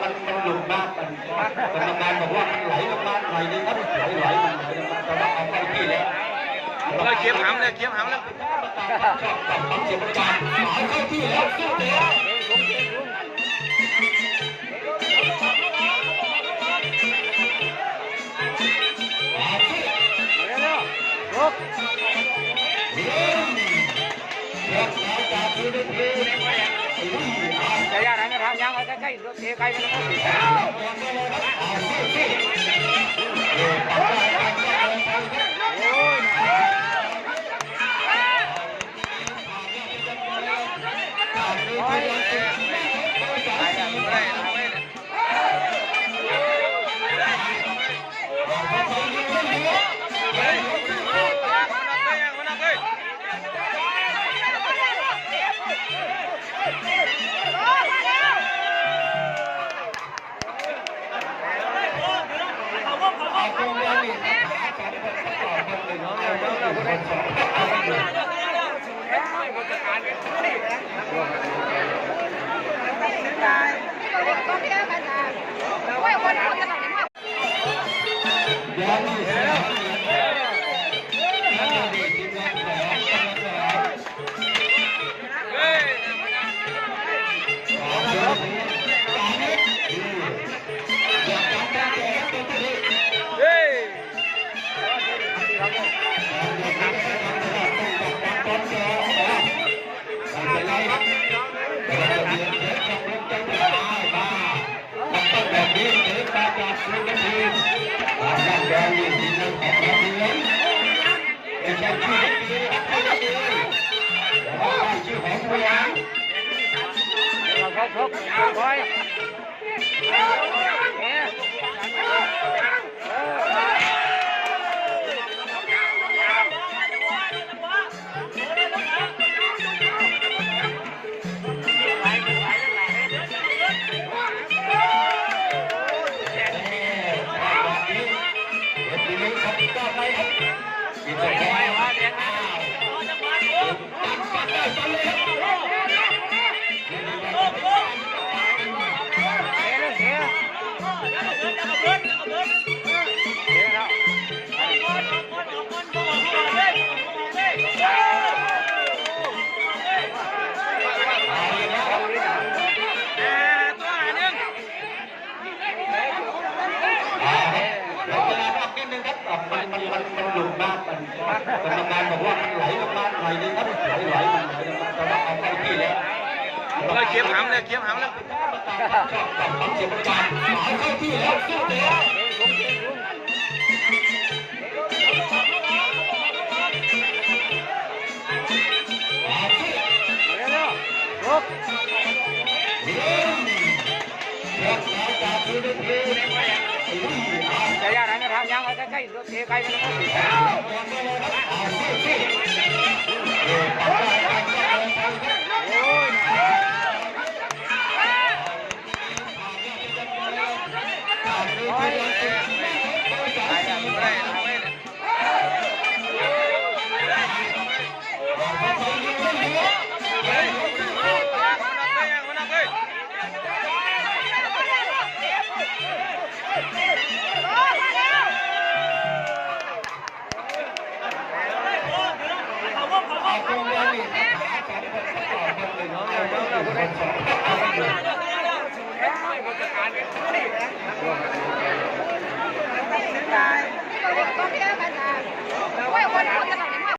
มันหลุดมากมันกรรมการบอกว่ามันไหลลงมาหน่อยนึงครับไหลมันแต่ว่าเอาเข้าที่แล้วเราเขียมหำเลยเขียมหำแล้วเขียมจานเอาเข้าที่แล้วสู้แล้วจะย่าไหนนะทางยังใกล้ๆรถเทใกล้กันมันหลุดมากมันกรรมการบอกว่ามันไหลลงมาหน่อยนึงครับไหลมันแต่ว่าเอาเข้าที่แล้วเราเขียมหำเลยเขียมหำแล้วเขียมจานเอาเข้าที่แล้วสู้แล้วจะย่าไหนนะทางยังใกล้ๆรถเทใกล้กัน คนสอง ก็ไม่ได้มาทางว่าคนคนจะ